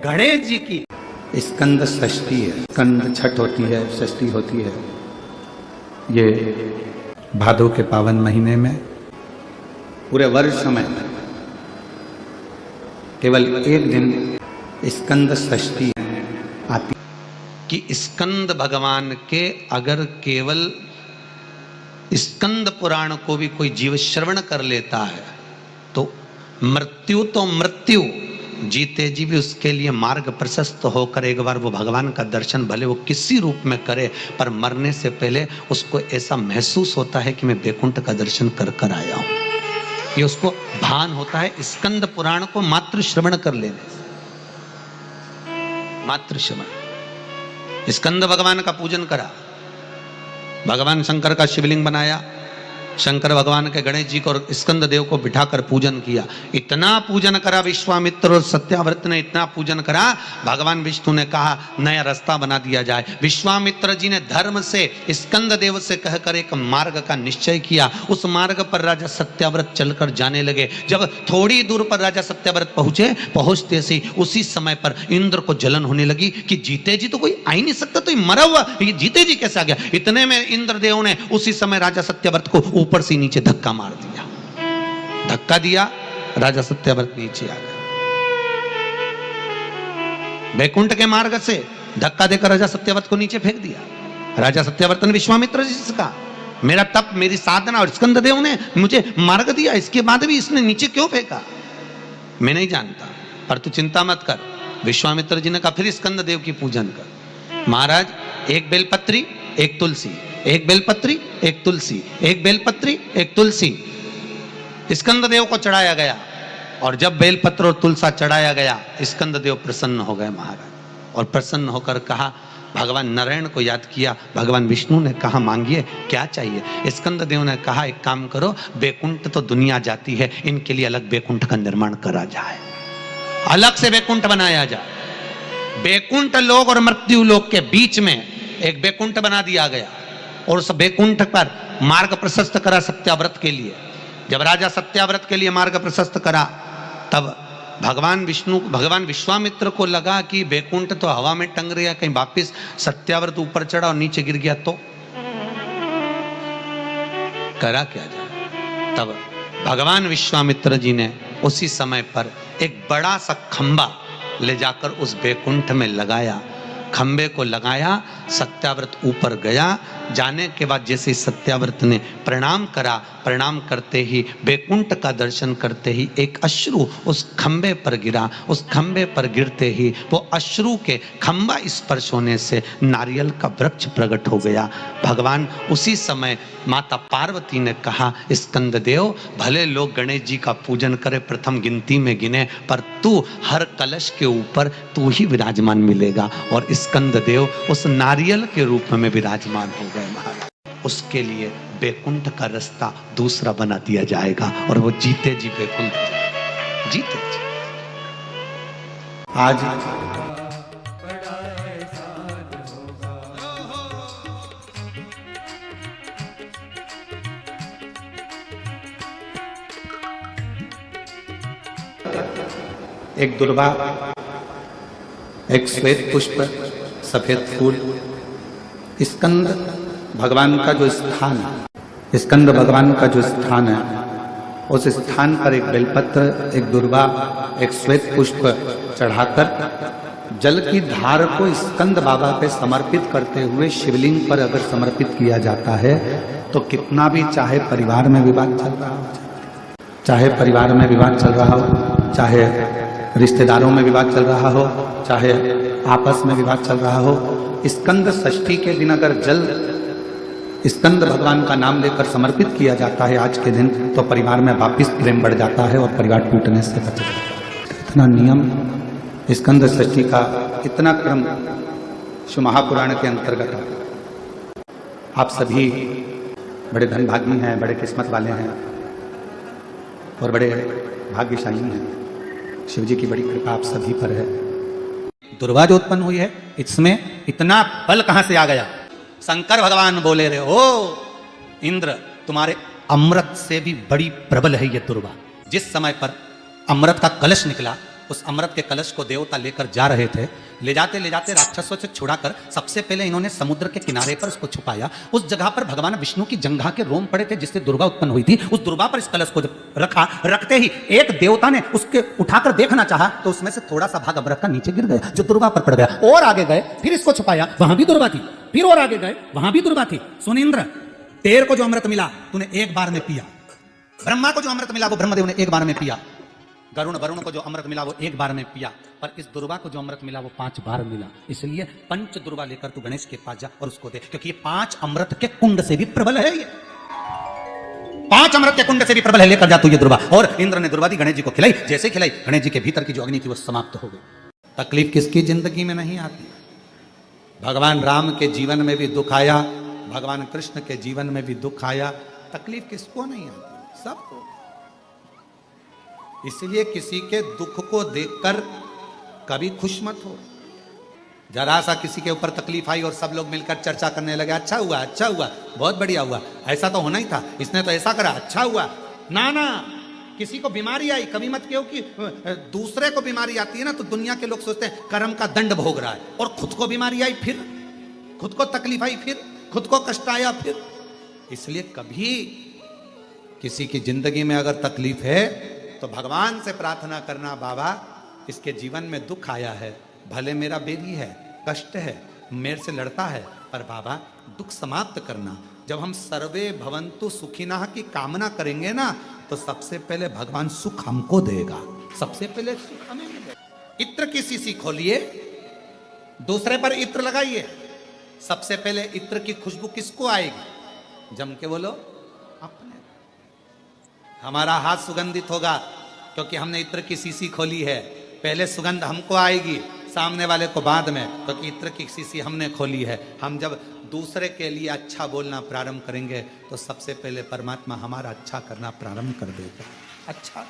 गणेश जी की स्कंद षष्ठी है। स्कंद छठ होती है, षष्ठी होती है। ये भादो के पावन महीने में पूरे वर्ष में केवल एक दिन स्कंद षष्ठी आती कि स्कंद भगवान के अगर केवल स्कंद पुराण को भी कोई जीव श्रवण कर लेता है तो मृत्यु जीते जी भी उसके लिए मार्ग प्रशस्त होकर एक बार वो भगवान का दर्शन भले वो किसी रूप में करे, पर मरने से पहले उसको ऐसा महसूस होता है कि मैं बैकुंठ का दर्शन कर कर आया हूं। ये उसको भान होता है स्कंद पुराण को मात्र श्रवण कर लेने से। मात्र श्रवण। स्कंद भगवान का पूजन करा, भगवान शंकर का शिवलिंग बनाया, शंकर भगवान के गणेश जी को और स्कंद देव को बिठाकर पूजन किया। इतना पूजन करा विश्वामित्र और सत्याव्रत ने, इतना पूजन करा, भगवान विष्णु ने कहा नया रास्ता बना दिया जाए। विश्वामित्र जी ने धर्म से स्कंद देव से कहकर एक मार्ग का निश्चय किया। उस मार्ग पर राजा सत्याव्रत चलकर जाने लगे। जब थोड़ी दूर पर राजा सत्याव्रत पहुंचते से उसी समय पर इंद्र को जलन होने लगी कि जीते जी तो कोई आ ही नहीं सकता, तो ये मरा हुआ ये जीते जी कैसे आ गया। इतने में इंद्रदेव ने उसी समय राजा सत्याव्रत को ऊपर से नीचे धक्का मार दिया। धक्का दिया, राजा सत्याव्रत नीचे आ गया। बैकुंठ के मार्ग से धक्का देकर राजा सत्याव्रत को नीचे फेंक दिया। राजा सत्याव्रत ने विश्वामित्र जी से कहा मेरा तप, मेरी साधना और स्कंद देव ने मुझे मार्ग दिया, इसके बाद भी इसने नीचे क्यों फेंका मैं नहीं जानता, पर तू चिंता मत कर। विश्वामित्र जी ने कहा फिर स्कंद देव की पूजन कर। महाराज एक बेलपत्री एक तुलसी, एक बेलपत्री एक तुलसी, एक बेलपत्री एक तुलसी स्कंद देव को चढ़ाया गया। और जब बेलपत्र और तुलसा चढ़ाया गया स्कंद देव प्रसन्न हो गए महाराज। और प्रसन्न होकर कहा, भगवान नारायण को याद किया। भगवान विष्णु ने कहा मांगिए क्या चाहिए। स्कंद देव ने कहा एक काम करो, बैकुंठ तो दुनिया जाती है, इनके लिए अलग बैकुंठ का निर्माण करा जाए, अलग से बैकुंठ बनाया जाए। बैकुंठ लोक और मृत्यु लोक के बीच में एक बैकुंठ बना दिया गया और उस बैकुंठ पर मार्ग प्रशस्त करा सत्याव्रत के लिए। जब राजा सत्याव्रत के लिए मार्ग प्रशस्त करा तब भगवान विश्वामित्र को लगा कि बैकुंठ तो हवा में टंग रहा, कहीं वापिस सत्याव्रत ऊपर चढ़ा और नीचे गिर गया तो करा क्या जाए। तब भगवान विश्वामित्र जी ने उसी समय पर एक बड़ा सा खंबा ले जाकर उस बैकुंठ में लगाया। खंबे को लगाया, सत्याव्रत ऊपर गया। जाने के बाद जैसे सत्याव्रत ने प्रणाम करा, प्रणाम करते ही बैकुंठ का दर्शन करते ही एक अश्रु उस खंबे पर गिरा। उस खंबे पर गिरते ही वो अश्रु के खंबा स्पर्श होने से नारियल का वृक्ष प्रकट हो गया। भगवान उसी समय माता पार्वती ने कहा स्कंद देव भले लोग गणेश जी का पूजन करे, प्रथम गिनती में गिने, पर तू हर कलश के ऊपर तू ही विराजमान मिलेगा। और स्कंद देव उस नारियल के रूप में विराजमान हो गए महाराज। उसके लिए बैकुंठ का रास्ता दूसरा बना दिया जाएगा और वो जीते जी बैकुंठ जीते जी। आज एक दुर्वा, एक श्वेत पुष्प, सफेद फूल, स्कंद भगवान का जो स्थान है, स्कंद भगवान का जो स्थान है, उस स्थान पर एक बेलपत्र, एक दुर्वा, एक श्वेत पुष्प चढ़ाकर जल की धार को स्कंद बाबा पे समर्पित करते हुए शिवलिंग पर अगर समर्पित किया जाता है तो कितना भी, चाहे परिवार में विवाद चल रहा हो, चाहे परिवार में विवाद चल रहा हो, चाहे रिश्तेदारों में विवाद चल रहा हो, चाहे आपस में विवाद चल रहा हो, स्कंद षष्ठी के दिन अगर जल स्कंद भगवान का नाम लेकर समर्पित किया जाता है आज के दिन, तो परिवार में वापिस प्रेम बढ़ जाता है और परिवार टूटने से बच जाता है। इतना नियम स्कंद षष्ठी का, इतना क्रम शिव महापुराण के अंतर्गत। आप सभी बड़े धनभागी हैं, बड़े किस्मत वाले हैं और बड़े भाग्यशाली हैं। शिव जी की बड़ी कृपा आप सभी पर है। दुर्वा जो उत्पन्न हुई है, इसमें इतना बल कहां से आ गया। शंकर भगवान बोले रहे ओ इंद्र, तुम्हारे अमृत से भी बड़ी प्रबल है ये दुर्वा। जिस समय पर अमृत का कलश निकला उस अमृत के कलश को देवता लेकर जा रहे थे। ले जाते राक्षसों से छुड़ाकर सबसे पहले इन्होंने समुद्र के किनारे पर उसको छुपाया। उस जगह पर भगवान विष्णु की जंघा के रोम पड़े थे जिससे दुर्गा उत्पन्न हुई थी। उस दुर्गा पर इस कलश को जब रखा, रखते ही एक देवता ने उसके उठाकर देखना चाहा तो उसमें से थोड़ा सा भाग अमृत का नीचे गिर गया जो दुर्गा पर पड़ गया। और आगे गए, फिर इसको छुपाया, वहां भी दुर्गा थी। फिर और आगे गए, वहां भी दुर्गा थी। सुन इंद्र, तेर को जो अमृत मिला तूने एक बार में पिया। ब्रह्मा को जो अमृत मिला वो ब्रह्मदेव ने एक बार में पिया। वरुण को जो अमृत मिला वो एक बार में पिया। पर इस दुर्वा को जो अमृत मिला वो 5 बार मिला। इसलिए पंच दुर्वा लेकर तू गणेश के पास जा और उसको दे, क्योंकि ये 5 अमृत के कुंड से भी प्रबल है। ये 5 अमृत के कुंड से भी प्रबल है। लेकर जा तू ये दुर्वा। और इंद्र ने दुर्वा दी, गणेश जी को खिलाई। जैसे खिलाई, गणेश जी के भीतर की जो अग्नि थी वो समाप्त हो गई। तकलीफ किसकी जिंदगी में नहीं आती? भगवान राम के जीवन में भी दुख आया, भगवान कृष्ण के जीवन में भी दुख आया। तकलीफ किसको नहीं आती? सबको। इसलिए किसी के दुख को देखकर कभी खुश मत हो। जरा सा किसी के ऊपर तकलीफ आई और सब लोग मिलकर चर्चा करने लगे, अच्छा हुआ, बहुत बढ़िया हुआ, ऐसा तो होना ही था, इसने तो ऐसा करा, अच्छा हुआ। ना ना, किसी को बीमारी आई कभी मत कहो कि दूसरे को बीमारी आती है ना तो दुनिया के लोग सोचते हैं कर्म का दंड भोग रहा है, और खुद को बीमारी आई, फिर खुद को तकलीफ आई, फिर खुद को कष्ट आया, फिर। इसलिए कभी किसी की जिंदगी में अगर तकलीफ है तो भगवान से प्रार्थना करना, बाबा इसके जीवन में दुख आया है, भले मेरा बेबी है, कष्ट है, मेरे से लड़ता है, पर बाबा दुख समाप्त करना। जब हम सर्वे भवन्तु सुखिनः की कामना करेंगे ना तो सबसे पहले भगवान सुख हमको देगा। सबसे पहले सुख हमें मिलेगा। इत्र की शीशी खोलिए, दूसरे पर इत्र लगाइए, सबसे पहले इत्र की खुशबू किसको आएगी? जम के बोलो, अपने। हमारा हाथ सुगंधित होगा क्योंकि हमने इत्र की शीशी खोली है। पहले सुगंध हमको आएगी, सामने वाले को बाद में, क्योंकि इत्र की शीशी हमने खोली है। हम जब दूसरे के लिए अच्छा बोलना प्रारंभ करेंगे तो सबसे पहले परमात्मा हमारा अच्छा करना प्रारंभ कर देगा। अच्छा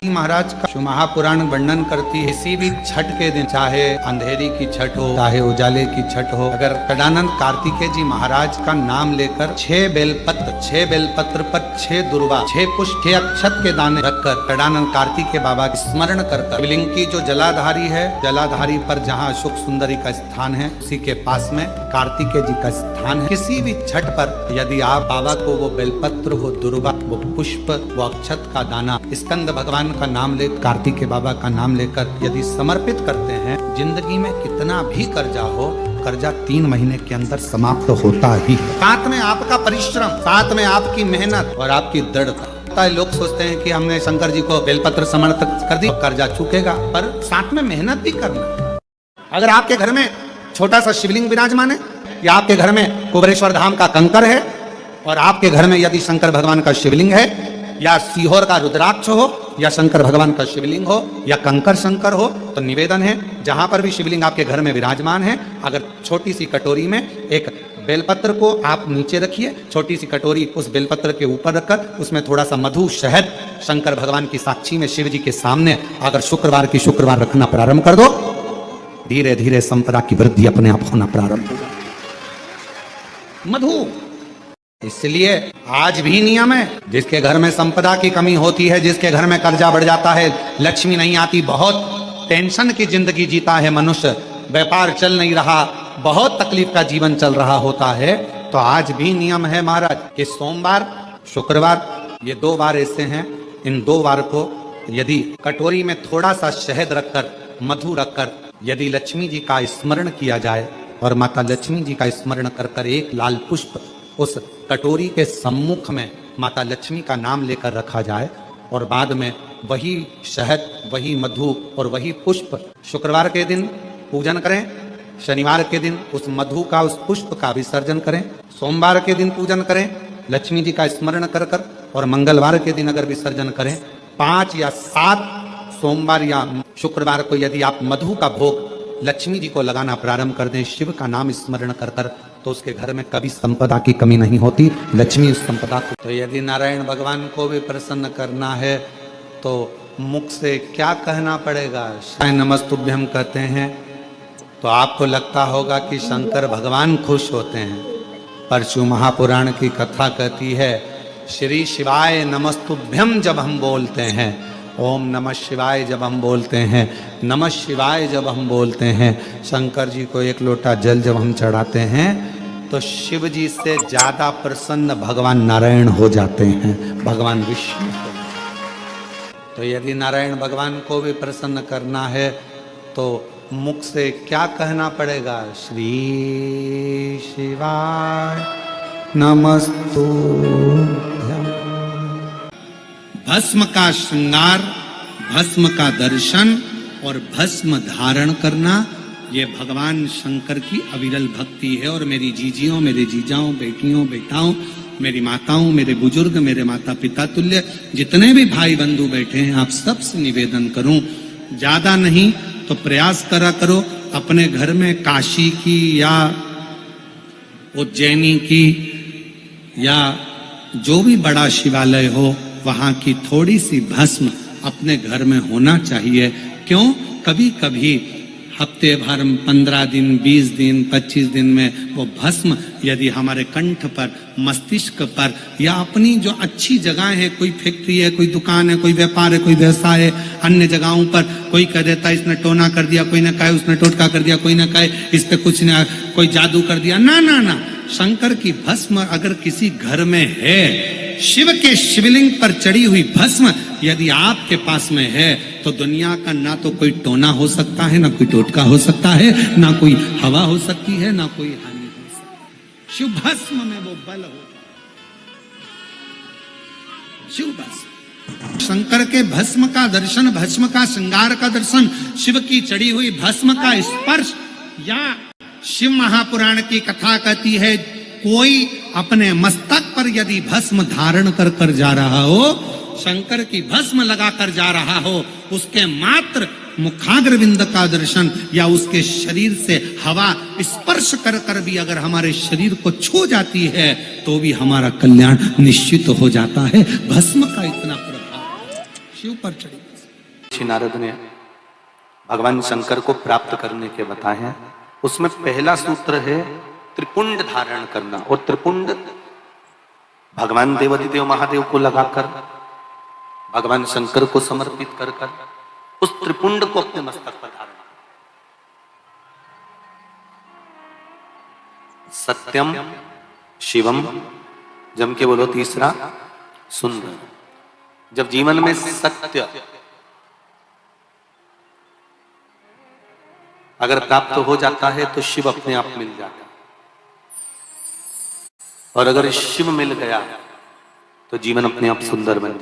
महाराज का महापुराण वर्णन करती है, किसी भी छठ के दिन, चाहे अंधेरी की छठ हो, चाहे उजाले की छठ हो, अगर कडानंद कार्तिकेय जी महाराज का नाम लेकर 6 बेलपत्र पर 6 दुर्वा, 6 पुष्प, 6 अक्षत के दाने रखकर कडानंद कार्तिकेय बाबा की स्मरण कर शिवलिंग की जो जलाधारी है, जलाधारी पर जहाँ अशोक सुंदरी का स्थान है उसी के पास में कार्तिकेय जी का स्थान है। किसी भी छठ पर यदि आप बाबा को वो बेलपत्र, वो दुर्वा, वो पुष्प, वो अक्षत का दाना स्कंद भगवान का नाम ले, कार्तिकेय बाबा का नाम लेकर यदि समर्पित करते हैं, जिंदगी में कितना भी कर्जा हो, कर्जा 3 महीने के अंदर समाप्त होता ही है। साथ में आपका परिश्रम, साथ में आपकी मेहनत और आपकी दृढ़ता। लोग सोचते हैं कि हमने शंकर जी को बेलपत्र समर्पित कर दी, कर्जा चूकेगा, पर साथ में मेहनत भी करना। अगर आपके घर में छोटा सा शिवलिंग विराजमान है या आपके घर में कुबेरेश्वर धाम का कंकर है और आपके घर में यदि शंकर भगवान का शिवलिंग है या सीहोर का रुद्राक्ष हो या शंकर भगवान का शिवलिंग हो या कंकर शंकर हो, तो निवेदन है जहां पर भी शिवलिंग आपके घर में विराजमान है, अगर छोटी सी कटोरी में एक बेलपत्र को आप नीचे रखिए, छोटी सी कटोरी उस बेलपत्र के ऊपर रखकर उसमें थोड़ा सा मधु, शहद, शंकर भगवान की साक्षी में शिव जी के सामने अगर शुक्रवार रखना प्रारंभ कर दो, धीरे धीरे संपदा की वृद्धि अपने आप होना प्रारंभ होगा। मधु। इसलिए आज भी नियम है, जिसके घर में संपदा की कमी होती है, जिसके घर में कर्जा बढ़ जाता है, लक्ष्मी नहीं आती, बहुत टेंशन की जिंदगी जीता है मनुष्य, व्यापार चल नहीं रहा, बहुत तकलीफ का जीवन चल रहा होता है, तो आज भी नियम है महाराज कि सोमवार, शुक्रवार, ये 2 बार ऐसे हैं, इन 2 बार को यदि कटोरी में थोड़ा सा शहद रखकर, मधु रखकर यदि लक्ष्मी जी का स्मरण किया जाए और माता लक्ष्मी जी का स्मरण कर एक लाल पुष्प उस कटोरी के सम्मुख में माता लक्ष्मी का नाम लेकर रखा जाए और बाद में वही शहद, वही मधु और वही पुष्प शुक्रवार के दिन पूजन करें, शनिवार के दिन उस मधु का, उस पुष्प का विसर्जन करें, सोमवार के दिन पूजन करें लक्ष्मी जी का स्मरण कर कर, और मंगलवार के दिन अगर विसर्जन करें, 5 या 7 सोमवार या शुक्रवार को यदि आप मधु का भोग लक्ष्मी जी को लगाना प्रारंभ कर दें, शिव का नाम स्मरण कर कर, तो उसके घर में कभी संपदा की कमी नहीं होती, लक्ष्मी उस संपदा को। तो यदि नारायण भगवान को भी प्रसन्न करना है तो मुख से क्या कहना पड़ेगा? नमस्तुभ्यम कहते हैं तो आपको लगता होगा कि शंकर भगवान खुश होते हैं, पर शिव महापुराण की कथा कहती है श्री शिवाय नमस्तुभ्यम जब हम बोलते हैं ओम नमः शिवाय जब हम बोलते हैं, नमः शिवाय जब हम बोलते हैं, शंकर जी को एक लोटा जल जब हम चढ़ाते हैं, तो शिव जी से ज्यादा प्रसन्न भगवान नारायण हो जाते हैं, भगवान विष्णु को। तो यदि नारायण भगवान को भी प्रसन्न करना है तो मुख से क्या कहना पड़ेगा? श्री शिवाय नमस्तुभ्यं। भस्म का श्रृंगार, भस्म का दर्शन और भस्म धारण करना, ये भगवान शंकर की अविरल भक्ति है। और मेरी जीजियों, मेरे जीजाओं, बेटियों, बेटाओं, मेरी माताओं, मेरे बुजुर्ग, मेरे माता पिता तुल्य जितने भी भाई बंधु बैठे हैं, आप सबसे निवेदन करूं, ज्यादा नहीं तो प्रयास करा करो अपने घर में काशी की या उज्जैनी की या जो भी बड़ा शिवालय हो, वहां की थोड़ी सी भस्म अपने घर में होना चाहिए। क्यों? कभी कभी हफ्ते भर, 15 दिन, 20 दिन, 25 दिन में वो भस्म यदि हमारे कंठ पर, मस्तिष्क पर या अपनी जो अच्छी जगह है, कोई फैक्ट्री है, कोई दुकान है, कोई व्यापार है, कोई व्यवसाय है, अन्य जगहों पर कोई कह देता है इसने टोना कर दिया, कोई न कहे उसने टोटका कर दिया, कोई न कहे इस पे कुछ न कोई जादू कर दिया। ना ना ना, शंकर की भस्म अगर किसी घर में है, शिव के शिवलिंग पर चढ़ी हुई भस्म यदि आपके पास में है, तो दुनिया का ना तो कोई टोना हो सकता है, ना कोई टोटका हो सकता है, ना कोई हवा हो सकती है, ना कोई हानि हो सकती है। शिव भस्म में वो बल हो, शिव भस्म। शंकर के भस्म का दर्शन, भस्म का श्रृंगार का दर्शन, शिव की चढ़ी हुई भस्म का स्पर्श, या शिव महापुराण की कथा कहती है कोई अपने मस्तक पर यदि भस्म धारण कर कर जा रहा हो, शंकर की भस्म लगा कर जा रहा हो, उसके मात्र मुखाग्रविंद का दर्शन या उसके शरीर से हवा स्पर्श कर कर भी अगर हमारे शरीर को छू जाती है तो भी हमारा कल्याण निश्चित हो जाता है। भस्म का इतना प्रभाव शिव पर चढ़ी। श्री नारद ने भगवान शंकर को प्राप्त करने के बताए हैं। उसमें पहला सूत्र है त्रिपुंड धारण करना, और त्रिपुंड भगवान देवादिदेव महादेव को लगाकर, भगवान शंकर को समर्पित कर कर उस त्रिपुंड को अपने मस्तक पर धारण। सत्यम शिवम, जम के बोलो तीसरा, सुंदर। जब जीवन में सत्य अगर प्राप्त हो जाता है तो शिव अपने आप मिल जाता है, और अगर शिव मिल गया तो जीवन अपने आप सुंदर बन जाता है।